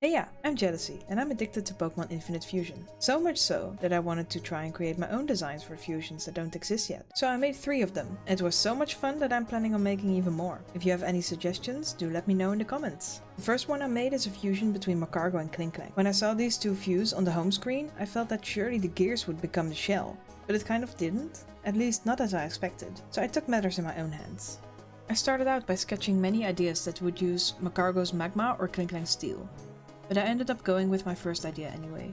Hey yeah, I'm Jealousy, and I'm addicted to Pokemon Infinite Fusion. So much so that I wanted to try and create my own designs for fusions that don't exist yet. So I made 3 of them. It was so much fun that I'm planning on making even more. If you have any suggestions, do let me know in the comments. The first one I made is a fusion between Magcargo and Klinklang. When I saw these two fuse on the home screen, I felt that surely the gears would become the shell. But it kind of didn't, at least not as I expected. So I took matters in my own hands. I started out by sketching many ideas that would use Magcargo's Magma or Klinklang's Steel. But I ended up going with my first idea anyway.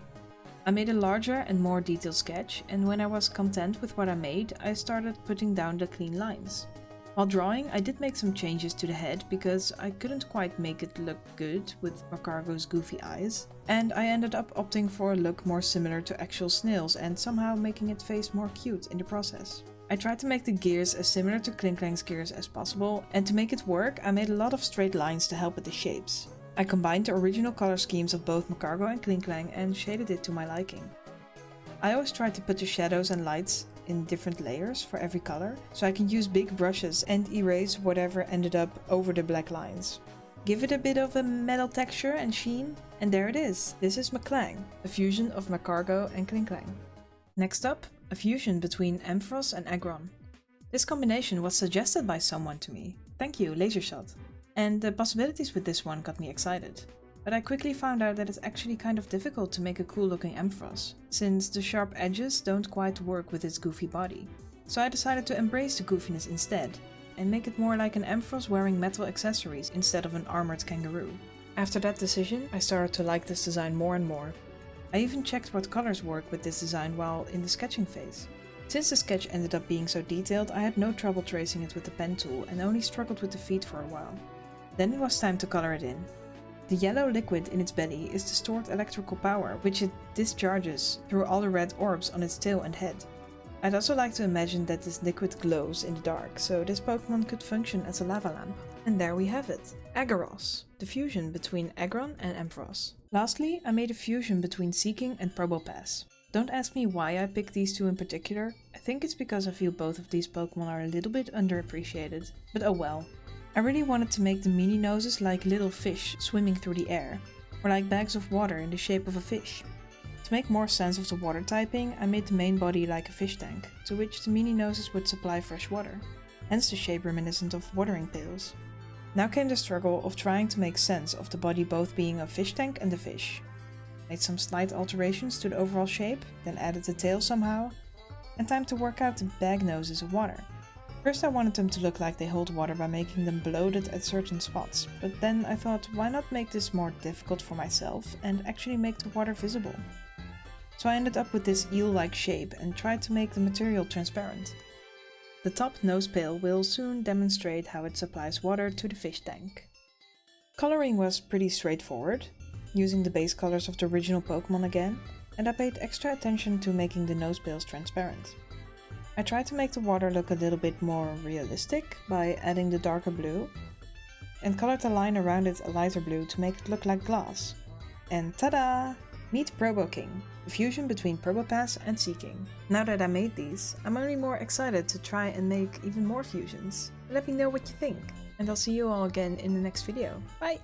I made a larger and more detailed sketch, and when I was content with what I made, I started putting down the clean lines. While drawing, I did make some changes to the head because I couldn't quite make it look good with Magcargo's goofy eyes, and I ended up opting for a look more similar to actual snails and somehow making its face more cute in the process. I tried to make the gears as similar to Klinklang's gears as possible, and to make it work, I made a lot of straight lines to help with the shapes. I combined the original color schemes of both Magcargo and Klinklang and shaded it to my liking. I always tried to put the shadows and lights in different layers for every color, so I can use big brushes and erase whatever ended up over the black lines. Give it a bit of a metal texture and sheen, and there it is. This is Magclang, a fusion of Magcargo and Klinklang. Next up, a fusion between Ampharos and Aggron. This combination was suggested by someone to me. Thank you, Lasershot. And the possibilities with this one got me excited. But I quickly found out that it's actually kind of difficult to make a cool looking Ampharos, since the sharp edges don't quite work with its goofy body. So I decided to embrace the goofiness instead, and make it more like an Ampharos wearing metal accessories instead of an armored kangaroo. After that decision, I started to like this design more and more. I even checked what colors work with this design while in the sketching phase. Since the sketch ended up being so detailed, I had no trouble tracing it with the pen tool and only struggled with the feet for a while. Then it was time to color it in. The yellow liquid in its belly is the stored electrical power, which it discharges through all the red orbs on its tail and head. I'd also like to imagine that this liquid glows in the dark, so this Pokemon could function as a lava lamp. And there we have it, Aggaros, the fusion between Aggron and Ampharos. Lastly, I made a fusion between Seaking and Probopass. Don't ask me why I picked these two in particular. I think it's because I feel both of these Pokemon are a little bit underappreciated, but oh well. I really wanted to make the mini noses like little fish swimming through the air, or like bags of water in the shape of a fish. To make more sense of the water typing, I made the main body like a fish tank, to which the mini noses would supply fresh water, hence the shape reminiscent of watering pails. Now came the struggle of trying to make sense of the body both being a fish tank and a fish. Made some slight alterations to the overall shape, then added the tail somehow, and time to work out the bag noses of water. First I wanted them to look like they hold water by making them bloated at certain spots, but then I thought why not make this more difficult for myself and actually make the water visible. So I ended up with this eel-like shape and tried to make the material transparent. The top nose pail will soon demonstrate how it supplies water to the fish tank. Coloring was pretty straightforward, using the base colors of the original Pokemon again, and I paid extra attention to making the nose pails transparent. I tried to make the water look a little bit more realistic by adding the darker blue, and colored the line around it a lighter blue to make it look like glass. And tada! Meet Proboking, the fusion between Probopass and Seaking. Now that I made these, I'm only more excited to try and make even more fusions. Let me know what you think, and I'll see you all again in the next video. Bye!